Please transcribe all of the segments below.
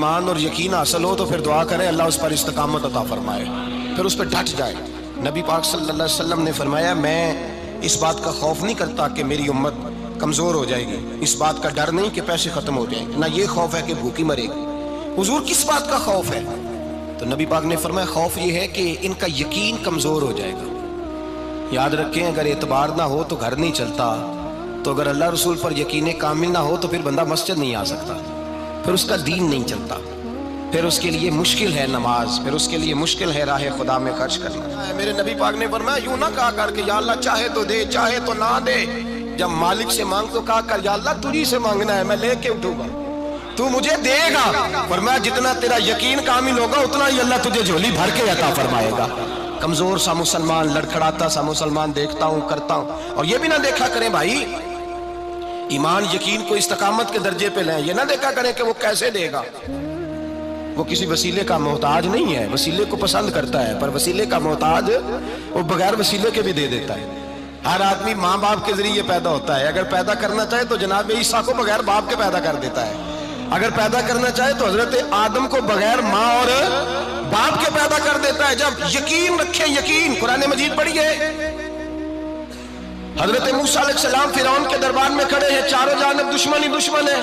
ایمان اور یقین حاصل ہو تو پھر دعا کرے اللہ اس پر استقامت عطا فرمائے، پھر اس پہ ڈٹ جائے۔ نبی پاک صلی اللہ علیہ وسلم نے فرمایا میں اس بات کا خوف نہیں کرتا کہ میری امت کمزور ہو جائے گی، اس بات کا ڈر نہیں کہ پیسے ختم ہو جائیں گے، نہ یہ خوف ہے کہ بھوکی مرے گی۔ حضور کس بات کا خوف ہے؟ تو نبی پاک نے فرمایا خوف یہ ہے کہ ان کا یقین کمزور ہو جائے گا۔ یاد رکھیں اگر اعتبار نہ ہو تو گھر نہیں چلتا، تو اگر اللہ رسول پر یقین کامل نہ ہو تو پھر بندہ مسجد نہیں آ سکتا، پھر اس کا دین نہیں چلتا، پھر اس کے لیے مشکل ہے نماز، پھر اس کے لیے مشکل ہے راہ خدا میں خرچ کرنا۔ میرے نبی پاک نے فرمایا یوں نہ کہا کر کہ یا اللہ چاہے تو دے چاہے تو نہ دے، جب مالک سے مانگ تو کہا کر یا اللہ تجھی سے مانگنا ہے، میں لے کے اٹھوں گا، تو مجھے دے گا۔ فرمایا جتنا تیرا یقین کامل ہوگا اتنا ہی اللہ تجھے جھولی بھر کے عطا فرمائے گا۔ کمزور سا مسلمان، لڑکھڑاتا سا مسلمان دیکھتا ہوں کرتا ہوں، اور یہ بھی نہ دیکھا کریں بھائی ایمان یقین کو استقامت کے درجے پہ لیں، یہ نہ دیکھا کریں کہ وہ کیسے دے گا، وہ کسی وسیلے کا محتاج نہیں ہے، وسیلے کو پسند کرتا ہے، پر وسیلے کا محتاج وہ بغیر وسیلے کے بھی دے دیتا ہے۔ ہر آدمی ماں باپ کے ذریعے پیدا ہوتا ہے، اگر پیدا کرنا چاہے تو جناب عیسیٰ کو بغیر باپ کے پیدا کر دیتا ہے، اگر پیدا کرنا چاہے تو حضرت آدم کو بغیر ماں اور باپ کے پیدا کر دیتا ہے۔ جب یقین رکھیں، یقین قرآن مجید پڑھیے، حضرت موسیٰ علیہ السلام فرعون کے دربار میں کھڑے ہیں، چاروں جانب دشمن ہی دشمن ہے،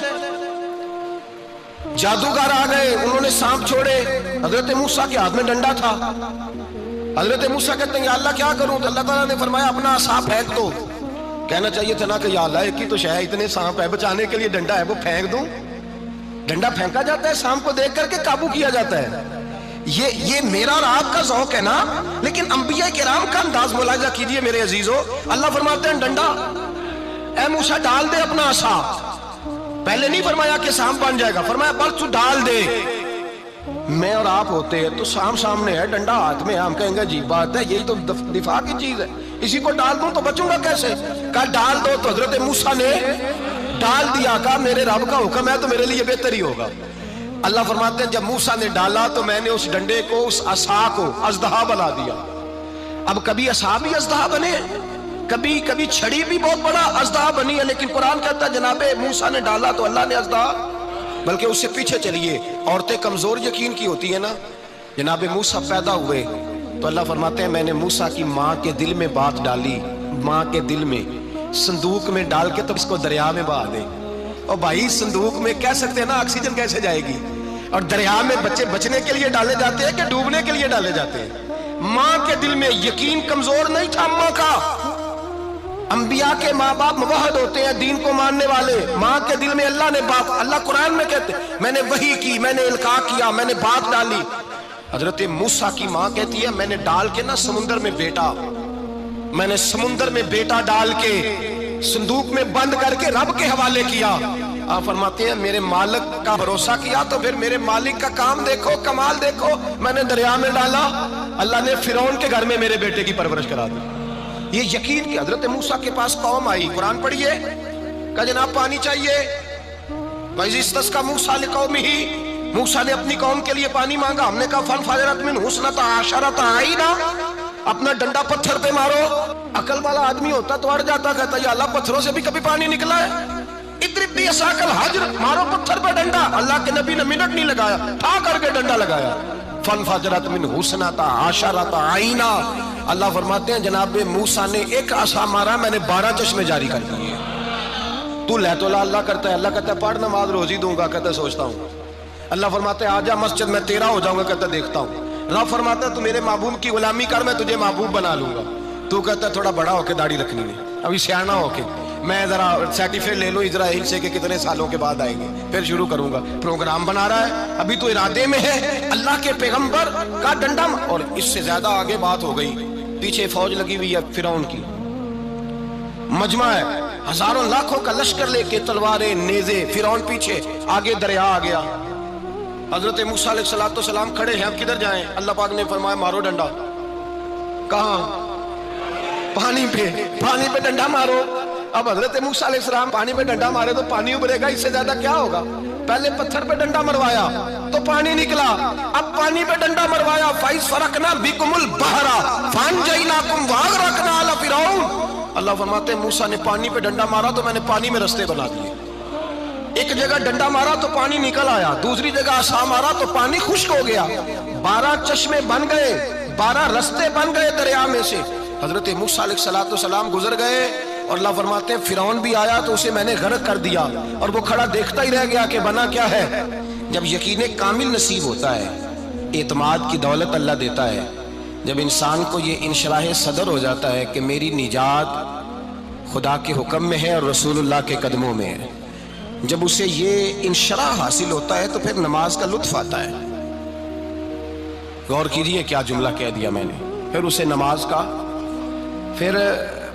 جادوگر آ گئے، انہوں نے سانپ چھوڑے، حضرت موسیٰ کے ہاتھ میں ڈنڈا تھا، حضرت موسیٰ کہتے ہیں یا اللہ کیا کروں؟ تو اللہ تعالیٰ نے فرمایا اپنا عصا پھینک دو۔ کہنا چاہیے تھا نا کہ یا اللہ ایک ہی تو شے ہے، اتنے سانپ ہے، بچانے کے لیے ڈنڈا ہے وہ پھینک دوں؟ ڈنڈا پھینکا جاتا ہے، سانپ کو دیکھ کر کے قابو کیا جاتا ہے۔ یہ میرا اور آپ کا ذوق ہے نا، لیکن انبیاء کرام کا انداز ملاحظہ کیجئے میرے عزیزو۔ اللہ فرماتے ہیں ڈنڈا، اے موسیٰ ڈال دے اپنا عصا، پہلے نہیں فرمایا کہ سانپ بن جائے گا، فرمایا بس تو ڈال دے۔ میں اور آپ ہوتے ہیں تو سانپ سامنے ہے، ڈنڈا ہاتھ میں ہے، ہم کہیں گے عجیب بات ہے، یہی تو دفاع کی چیز ہے، اسی کو ڈال دوں تو بچوں گا کیسے؟ کہا ڈال دو، تو حضرت موسیٰ نے ڈال دیا، کہا میرے رب کا حکم ہے تو میرے لیے بہتر ہی ہوگا۔ اللہ فرماتے ہیں جب موسیٰ نے ڈالا تو میں نے اس ڈنڈے کو، اس عصا کو اژدہا بنا دیا۔ اب کبھی عصا بھی اژدہا بنے، کبھی چھڑی بھی بہت بڑا اژدہا بنی ہے، لیکن قرآن کہتا ہے جناب موسیٰ نے ڈالا تو اللہ نے اژدہا، بلکہ اس سے پیچھے چلیے، عورتیں کمزور یقین کی ہوتی ہیں نا، جناب موسیٰ پیدا ہوئے تو اللہ فرماتے ہیں میں نے موسیٰ کی ماں کے دل میں بات ڈالی، ماں کے دل میں، صندوق میں ڈال کے تو اس کو دریا میں بہا دے۔ اور بھائی صندوق میں کہہ سکتے ہیں نا آکسیجن کیسے جائے گی، اور دریا میں بچے بچنے کے لیے ڈالے جاتے ہیں کہ ڈوبنے کے لیے ڈالے جاتے ہیں؟ ماں کے دل میں یقین کمزور نہیں تھا ماں کا۔ انبیاء کے ماں باپ موحد ہوتے ہیں، دین کو ماننے والے، ماں کے دل میں اللہ نے بات، اللہ قرآن میں کہتے ہیں میں نے وحی کی، میں نے القاء کیا، میں نے بات ڈالی۔ حضرت موسیٰ کی ماں کہتی ہے میں نے ڈال کے نا سمندر میں بیٹا، میں نے سمندر میں بیٹا ڈال کے صندوق میں بند کر کے رب کے حوالے کیا۔ آپ فرماتے ہیں میرے مالک کا بھروسہ کیا تو پھر میرے مالک کا کام دیکھو، کمال دیکھو، میں نے دریا میں ڈالا، اللہ نے فرعون کے گھر میں میرے بیٹے کی پرورش کرا دی۔ یہ یقین کہ حضرت موسیٰ کے پاس قوم آئی، قرآن پڑھیے، کہا جناب پانی چاہیے، وَإِذِ اسْتَسْقَىٰ مُوسَىٰ لِقَوْمِهِ، موسیٰ نے اپنی قوم کے لیے پانی مانگا، ہم نے کہا فَانْفَجَرَتْ مِنْهُ اثْنَتَا عَشَرَةَ عَيْنًا، اپنا ڈنڈا پتھر پہ مارو۔ عقل والا آدمی ہوتا تو اڑ جاتا، کہتا یا اللہ پتھروں سے بھی کبھی پانی نکلا ہے؟ اضرب بعصاک الحجر، مارو پتھر پہ ڈنڈا۔ اللہ کے نبی نے منٹ نہیں لگایا، ٹھا کر کے ڈنڈا لگایا، فَانْفَجَرَتْ مِنْهُ اثْنَتَا عَشَرَةَ عَيْنًا۔ اللہ فرماتے ہیں جناب موسیٰ نے ایک عصا مارا، میں نے 12 چشمے جاری کر دیے۔ تو لے تو لا اللہ کرتا ہے، اللہ کہتا ہے پڑھ نماز روزی دوں گا، کہتا ہے سوچتا ہوں۔ اللہ فرماتے ہیں آجا مسجد میں تیرا ہو جاؤں گا، کہتا ہے دیکھتا ہوں۔ رب فرماتا ہے تو میرے محبوب کی غلامی کر، میں تجھے محبوب بنا لوں گا۔ تو کہتا ہے تھوڑا بڑا ہو کے داڑھی رکھنی ہے، ابھی سیانا ہو کے میں ذرا سرٹیفکیٹ لے لوں اسرائیل سے کہ کتنے سالوں کے بعد آئیں گے، پھر شروع کروں گا۔ پروگرام بنا رہا ہے، ابھی تو ارادے میں ہے اللہ کے پیغمبر کا ڈنڈا، اور اس سے زیادہ آگے بات ہو گئی، پیچھے فوج لگی ہوئی ہے فرعون کی، مجمع ہے، ہزاروں لاکھوں کا لشکر لے کے، تلواریں نیزے، فرعون پیچھے، آگے دریا آ گیا۔ حضرت موسیٰ علیہ السلام کھڑے ہیں، اب کدھر جائیں؟ اللہ پاک نے فرمایا مارو ڈنڈا۔ کہاں؟ پانی پہ ڈنڈا مارو۔ اب حضرت موسیٰ علیہ السلام پانی پہ ڈنڈا مارے تو پانی ابھرے گا، اس سے زیادہ کیا ہوگا؟ پہلے پتھر پہ ڈنڈا مروایا تو پانی نکلا، اب پانی پہ ڈنڈا مروایا، فَإِذْ فَرَقْنَا بِكُمُ الْبَحْرَ فَأَنْجَيْنَاكُمْ وَأَغْرَقْنَا آلَ فِرْعَوْنَ۔ اللہ فرماتے ہیں موسیٰ نے پانی پہ ڈنڈا مارا تو میں نے پانی میں رستے بنا دیے۔ ایک جگہ ڈنڈا مارا تو پانی نکل آیا، دوسری جگہ عصا مارا تو پانی خشک ہو گیا، 12 چشمے بن گئے، 12 رستے بن گئے دریا میں سے۔ حضرت موسیٰ علیہ السلام گزر گئے اور اللہ فرماتے ہیں فرعون بھی آیا تو اسے میں نے غرق کر دیا، اور وہ کھڑا دیکھتا ہی رہ گیا کہ بنا کیا ہے۔ جب یقین کامل نصیب ہوتا ہے، اعتماد کی دولت اللہ دیتا ہے، جب انسان کو یہ انشراح صدر ہو جاتا ہے کہ میری نجات خدا کے حکم میں ہے اور رسول اللہ کے قدموں میں ہے، جب اسے یہ انشراح حاصل ہوتا ہے تو پھر نماز کا لطف آتا ہے۔ غور کیجئے کیا جملہ کہہ دیا میں نے، پھر اسے نماز کا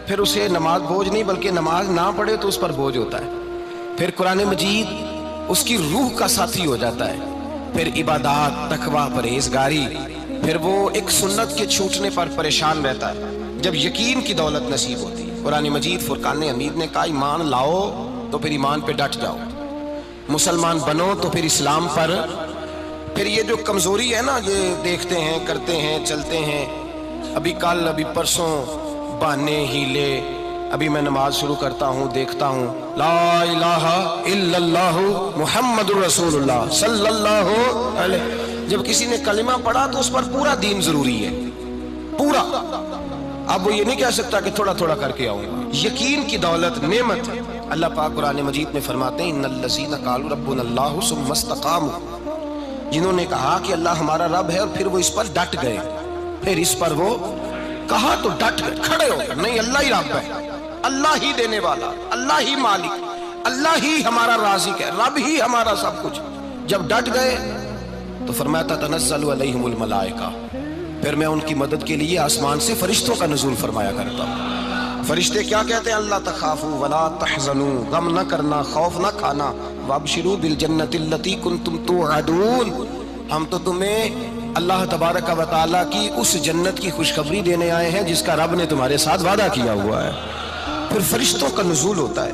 پھر اسے نماز بوجھ نہیں بلکہ نماز نہ پڑھے تو اس پر بوجھ ہوتا ہے، پھر قرآن مجید اس کی روح کا ساتھی ہو جاتا ہے، پھر عبادات، تقوی، پرہیزگاری، پھر وہ ایک سنت کے چھوٹنے پر پریشان رہتا ہے جب یقین کی دولت نصیب ہوتی ہے۔ قرآن مجید فرقان حمید نے کہا ایمان لاؤ تو پھر ایمان پہ ڈٹ جاؤ، مسلمان بنو تو پھر اسلام پر۔ پھر یہ جو کمزوری ہے نا، یہ دیکھتے ہیں، کرتے ہیں، چلتے ہیں، ابھی کل ابھی پرسوں بہانے ہیلے، ابھی میں نماز شروع کرتا ہوں دیکھتا ہوں لا الہ الا اللہ محمد رسول اللہ صلی اللہ علیہ، جب کسی نے کلمہ پڑھا تو اس پر پورا دین ضروری ہے، پورا۔ اب وہ یہ نہیں کہہ سکتا کہ تھوڑا تھوڑا کر کے آؤں گا۔ یقین کی دولت نعمت ہے۔ اللہ پاک قرآن مجید میں فرماتے ہیں ان الذین قالوا ربنا اللہ ثم استقاموا، جنہوں نے کہا کہ اللہ ہمارا رب ہے اور پھر وہ اس پر ڈٹ گئے، پھر اس پر وہ کہا تو ڈٹ گئے، کھڑے ہو گئے، نہیں اللہ ہی رب ہے، اللہ ہی دینے والا، اللہ ہی مالک، اللہ ہی ہمارا رازق ہے، رب ہی ہمارا سب کچھ۔ جب ڈٹ گئے تو فرمایا تتنزل علیہم الملائکہ، پھر میں ان کی مدد کے لیے آسمان سے فرشتوں کا نزول فرمایا کرتا ہوں۔ فرشتے کیا کہتے ہیں؟ اللہ تخافوا ولا تحزنوا، غم نہ کرنا، خوف نہ کھانا، وابشروا بالجنۃ التی کنتم توعدون، ہم تو تمہیں اللہ تبارک و تعالیٰ کی اس جنت کی خوشخبری دینے آئے ہیں جس کا رب نے تمہارے ساتھ وعدہ کیا ہوا ہے۔ پھر فرشتوں کا نزول ہوتا ہے،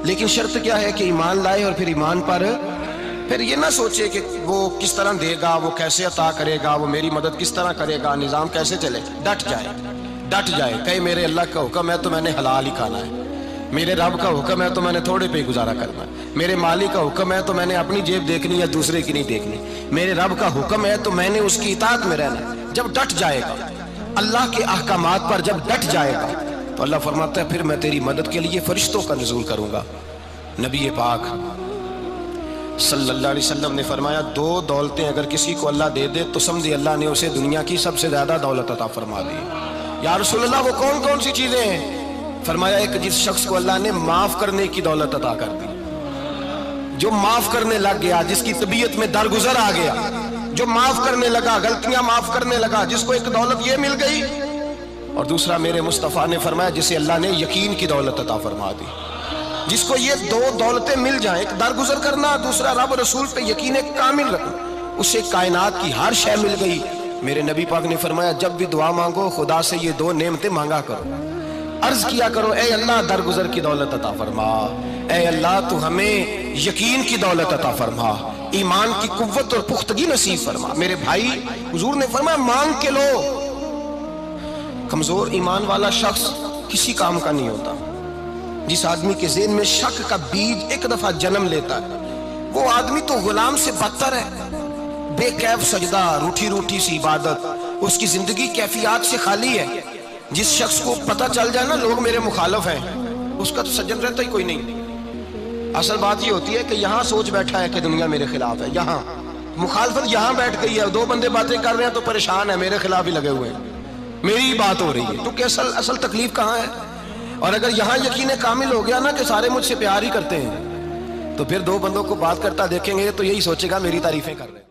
لیکن شرط کیا ہے کہ ایمان لائے، اور پھر ایمان پر پھر یہ نہ سوچے کہ وہ کس طرح دے گا، وہ کیسے عطا کرے گا، وہ میری مدد کس طرح کرے گا، نظام کیسے چلے، ڈٹ جائے کہے میرے اللہ کا حکم ہے تو میں نے حلال ہی کھانا ہے، میرے رب کا حکم ہے تو میں نے تھوڑے پہ گزارا کرنا ہے، میرے مالک کا حکم ہے تو میں نے اپنی جیب دیکھنی ہے، دوسرے کی نہیں دیکھنی، میرے رب کا حکم ہے تو میں نے اس کی اطاعت میں رہنا ہے۔ جب ڈٹ جائے گا اللہ کے احکامات پر، جب ڈٹ جائے گا تو اللہ فرماتا ہے پھر میں تیری مدد کے لیے فرشتوں کا نزول کروں گا۔ نبی پاک صلی اللہ علیہ وسلم نے فرمایا 2 دولتیں اگر کسی کو اللہ دے دے تو سمجھے اللہ نے اسے دنیا کی سب سے زیادہ دولت عطا فرما دی۔ یا رسول اللہ وہ کون کون سی چیزیں ہیں؟ فرمایا ایک جس شخص کو اللہ نے معاف کرنے کی دولت عطا کر دی، جو معاف کرنے لگ گیا، جس کی طبیعت میں درگزر آ گیا، جو معاف کرنے لگا، غلطیاں معاف کرنے لگا، جس کو ایک دولت یہ مل گئی۔ اور دوسرا میرے مصطفیٰ نے فرمایا جسے اللہ نے یقین کی دولت عطا فرما دی، جس کو یہ 2 دولتیں مل جائیں، ایک درگزر کرنا، دوسرا رب رسول پہ یقین کامل رکھنا، اسے کائنات کی ہر شے مل گئی۔ میرے نبی پاک نے فرمایا جب بھی دعا مانگو خدا سے یہ 2 نعمتیں مانگا کرو، عرض کیا کرو اے اللہ درگزر کی دولت عطا فرما، اے اللہ تو ہمیں یقین کی دولت عطا فرما، ایمان کی قوت اور پختگی نصیب فرما۔ میرے بھائی حضور نے فرمایا مانگ کے لو۔ کمزور ایمان والا شخص کسی کام کا نہیں ہوتا۔ جس آدمی کے ذہن میں شک کا بیج ایک دفعہ جنم لیتا ہے وہ آدمی تو غلام سے بدتر ہے۔ بے کیف سجدہ، روٹھی روٹھی سی عبادت، اس کی زندگی کیفیات سے خالی ہے۔ جس شخص کو پتہ چل جائے نا لوگ میرے مخالف ہیں، اس کا تو سجن رہتا ہی کوئی نہیں۔ اصل بات یہ ہوتی ہے کہ یہاں سوچ بیٹھا ہے کہ دنیا میرے خلاف ہے، یہاں مخالفت یہاں بیٹھ گئی ہے، 2 بندے باتیں کر رہے ہیں تو پریشان ہے، میرے خلاف ہی لگے ہوئے ہیں، میری ہی بات ہو رہی ہے، کیونکہ اصل تکلیف کہاں ہے؟ اور اگر یہاں یقین کامل ہو گیا نا کہ سارے مجھ سے پیار ہی کرتے ہیں، تو پھر 2 بندوں کو بات کرتا دیکھیں گے تو یہی سوچے گا میری تعریفیں کر رہے ہیں۔